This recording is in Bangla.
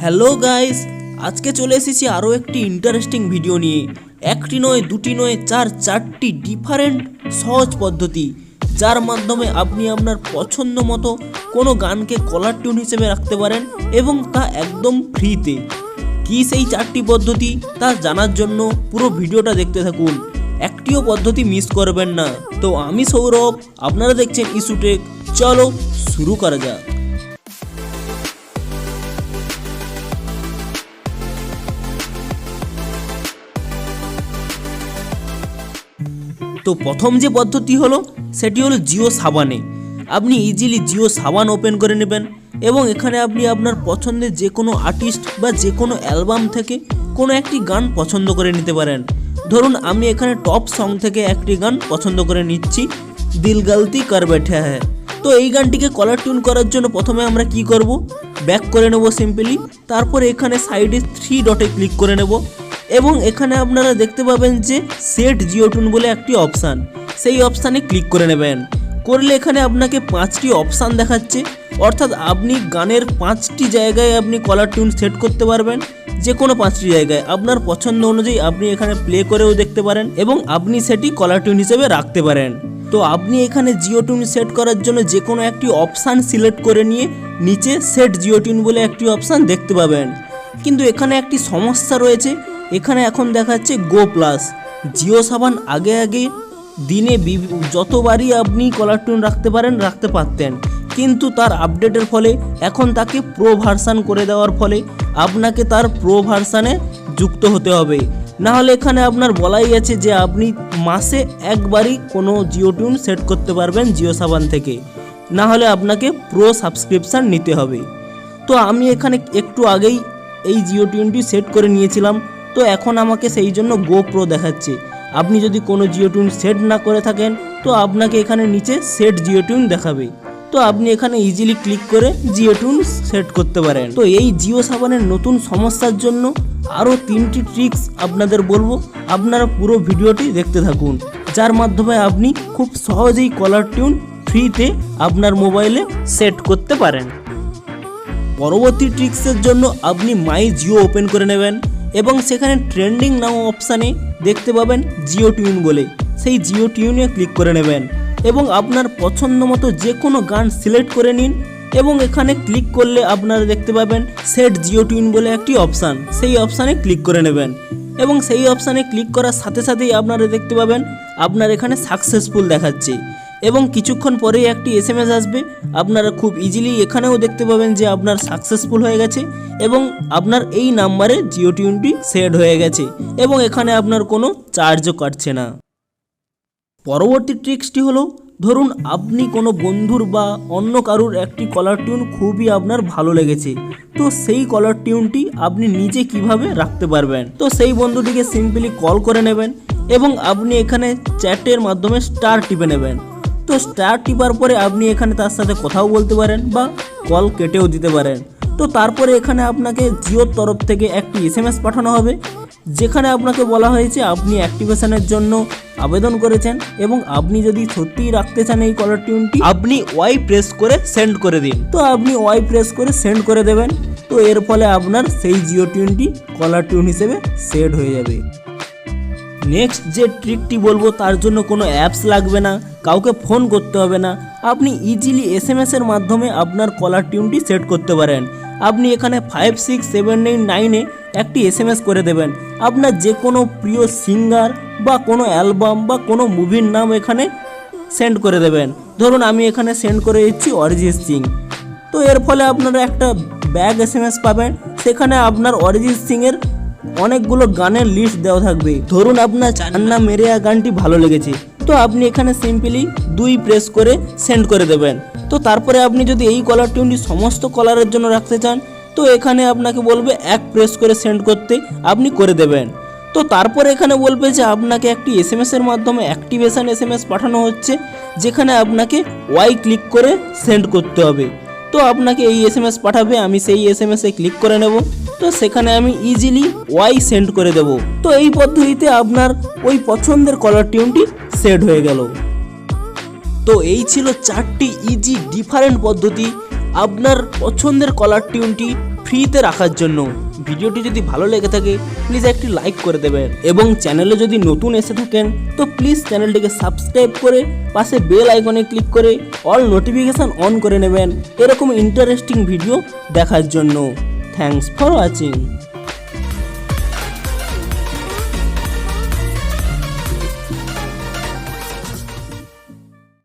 হ্যালো গাইস, আজকে চলে এসেছি আরও একটি ইন্টারেস্টিং ভিডিও নিয়ে। একটি নয়, দুটি নয়, চারটি ডিফারেন্ট সহজ পদ্ধতি, যার মাধ্যমে আপনি আপনার পছন্দ মতো কোনো গানকে কলার টিউন হিসেবে রাখতে পারেন এবং তা একদম ফ্রিতে। কি সেই চারটি পদ্ধতি তা জানার জন্য পুরো ভিডিওটা দেখতে থাকুন, একটিও পদ্ধতি মিস করবেন না। তো আমি সৌরভ, আপনারা দেখছেন ইস্যুটেক। চলো শুরু করা যাক। তো প্রথম যে পদ্ধতি হলো সেটি হলো জিওসাভানে। আপনি ইজিলি জিওসাভান ওপেন করে নেবেন এবং এখানে আপনি আপনার পছন্দের যে কোনো আর্টিস্ট বা যে কোনো অ্যালবাম থেকে কোনো একটি গান পছন্দ করে নিতে পারেন। ধরুন আমি এখানে টপ সং থেকে একটি গান পছন্দ করে নিচ্ছি, দিল গলতি কর बैठा है। তো এই গানটিকে কলার টিউন করার জন্য প্রথমে আমরা কি করব, ব্যাক করে নেব সিম্পলি। তারপর এখানে সাইডে 3 ডটে ক্লিক করে নেব এবং এখানে আপনারা দেখতে পাবেন যে সেট জিও টিউন বলে একটি অপশান, সেই অপশানে ক্লিক করে নেবেন। করলে এখানে আপনাকে 5টি অপশান দেখাচ্ছে, অর্থাৎ আপনি গানের 5টি জায়গায় আপনি কলার টিউন সেট করতে পারবেন। যে কোনো 5টি জায়গায় আপনার পছন্দ অনুযায়ী আপনি এখানে প্লে করেও দেখতে পারেন এবং আপনি সেটি কলার টিউন হিসেবে রাখতে পারেন। তো আপনি এখানে জিও টিউন সেট করার জন্য যে কোনো একটি অপশান সিলেক্ট করে নিয়ে নিচে সেট জিও টিউন বলে একটি অপশান দেখতে পাবেন। কিন্তু এখানে একটি সমস্যা রয়েছে, এখানে এখন দেখাচ্ছে গো প্লাস। জিওসাভান আগে দিনে যতবারই আপনি কলার টিউন রাখতে পারেন রাখতে পারতেন, কিন্তু তার আপডেটের ফলে এখন তাকে প্রো ভার্সান করে দেওয়ার ফলে আপনাকে তার প্রো ভার্সানে যুক্ত হতে হবে। নাহলে এখানে আপনার বলাই আছে যে আপনি মাসে একবারই কোনো জিও টিউন সেট করতে পারবেন জিওসাভান থেকে, নাহলে আপনাকে প্রো সাবস্ক্রিপশান নিতে হবে। তো আমি এখানে একটু আগেই এই জিও টিউনটি সেট করে নিয়েছিলাম, তো এখন আমাকে সেই জন্য গো প্রো দেখাচ্ছে। আপনি যদি কোনো জিও টিউন সেট না করে থাকেন তো আপনাকে এখানে নিচে সেট জিও টিউন দেখাবে। তো আপনি এখানে ইজিলি ক্লিক করে জিও টিউন সেট করতে পারেন। তো এই জিওসাভানের নতুন সমস্যার জন্য আরও 3টি ট্রিক্স আপনাদের বলবো, আপনারা পুরো ভিডিওটি দেখতে থাকুন, যার মাধ্যমে আপনি খুব সহজেই কলার টিউন ফ্রিতে আপনার মোবাইলে সেট করতে পারেন। পরবর্তী ট্রিক্সের জন্য আপনি মাই জিও ওপেন করে নেবেন এবং সেখানে ট্রেন্ডিং নাও অপশানে দেখতে পাবেন জিও টিউন বলে, সেই জিও টিউনে ক্লিক করে নেবেন এবং আপনার পছন্দ মতো যে কোনো গান সিলেক্ট করে নিন এবং এখানে ক্লিক করলে আপনারা দেখতে পাবেন সেট জিও টিউন বলে একটি অপশান, সেই অপশানে ক্লিক করে নেবেন এবং সেই অপশানে ক্লিক করার সাথে সাথেই আপনারা দেখতে পাবেন আপনার এখানে সাকসেসফুল দেখাচ্ছে এবং কিছুক্ষণ পরেই একটি SMS আসবে। আপনারা খুব ইজিলি এখানেও দেখতে পাবেন যে আপনার সাকসেসফুল হয়ে গেছে এবং আপনার এই নাম্বারে জিও টিউনটি সেট হয়ে গেছে এবং এখানে আপনার কোনো চার্জও কাটছে না। পরবর্তী ট্রিক্সটি হলো, ধরুন আপনি কোনো বন্ধুর বা অন্য কারুর একটি কলার টিউন খুবই আপনার ভালো লেগেছে, তো সেই কলার টিউনটি আপনি নিজে কিভাবে রাখতে পারবেন। তো সেই বন্ধুটিকে সিম্পলি কল করে নেবেন এবং আপনি এখানে চ্যাটের মাধ্যমে স্টার টিপে নেবেন। তো স্টার টিপার পরে আপনি এখানে তার সাথে কথাও বলতে পারেন বা কল কেটেও দিতে পারেন। তো তারপরে এখানে আপনাকে জিওর তরফ থেকে একটি SMS পাঠানো হবে, যেখানে আপনাকে বলা হয়েছে আপনি অ্যাক্টিভেশনের জন্য আবেদন করেছেন এবং আপনি যদি সত্যিই রাখতে চান এই কলার টিউনটি আপনি ওয়াই প্রেস করে সেন্ড করে দিন। তো আপনি ওয়াই প্রেস করে সেন্ড করে দেবেন, তো এর ফলে আপনার সেই জিও টিউনটি কলার টিউন হিসেবে সেট হয়ে যাবে। নেক্সট যে ট্রিকটি বলবো তার জন্য কোনো অ্যাপস লাগবে না, কাউকে ফোন করতে হবে না, আপনি ইজিলি SMS এর মাধ্যমে আপনার কলার টিউনটি সেট করতে পারেন। আপনি এখানে 56789 একটি SMS করে দেবেন, আপনার যে কোনো প্রিয় সিঙ্গার বা কোনো অ্যালবাম বা কোনো মুভির নাম এখানে সেন্ড করে দেবেন। ধরুন আমি এখানে সেন্ড করে দিচ্ছি অরিজিৎ সিং। তো এর ফলে আপনারা একটা ব্যাগ SMS পাবেন, সেখানে আপনার অরিজিৎ সিংয়ের অনেকগুলো গানের লিস্ট দেওয়া থাকবে। ধরুন আপনার চান্না মেরেয়া গানটি ভালো লেগেছে, তো আপনি এখানে সিম্পলি 2 প্রেস করে সেন্ড করে দেবেন। তো তারপরে আপনি যদি এই কলার টিউনটি সমস্ত কলারের জন্য রাখতে চান তো এখানে আপনাকে বলবে 1 প্রেস করে সেন্ড করতে, আপনি করে দেবেন। তো তারপরে এখানে বলবে যে আপনাকে একটি SMS এর মাধ্যমে অ্যাক্টিভেশন SMS পাঠানো হচ্ছে, যেখানে আপনাকে ওয়াই ক্লিক করে সেন্ড করতে হবে। তো আপনাকে এই SMS পাঠাবে, আমি সেই SMS এ ক্লিক করে নেব, তো সেখানে আমি ইজিলি ওয়াই সেন্ড করে দেব। তো এই পদ্ধতিতে আপনার ওই পছন্দের কলার টিউনটি সেট হয়ে গেল। তো এই ছিল 4টি ইজি ডিফারেন্ট পদ্ধতি আপনার পছন্দের কলার টিউনটি ফ্রিতে রাখার জন্য। ভিডিওটি যদি ভালো লেগে থাকে প্লিজ একটি লাইক করে দেবেন এবং চ্যানেলে যদি নতুন এসে থাকেন তো প্লিজ চ্যানেলটিকে সাবস্ক্রাইব করে পাশে বেল আইকনে ক্লিক করে অল নোটিফিকেশান অন করে নেবেন এরকম ইন্টারেস্টিং ভিডিও দেখার জন্য। Thanks for watching.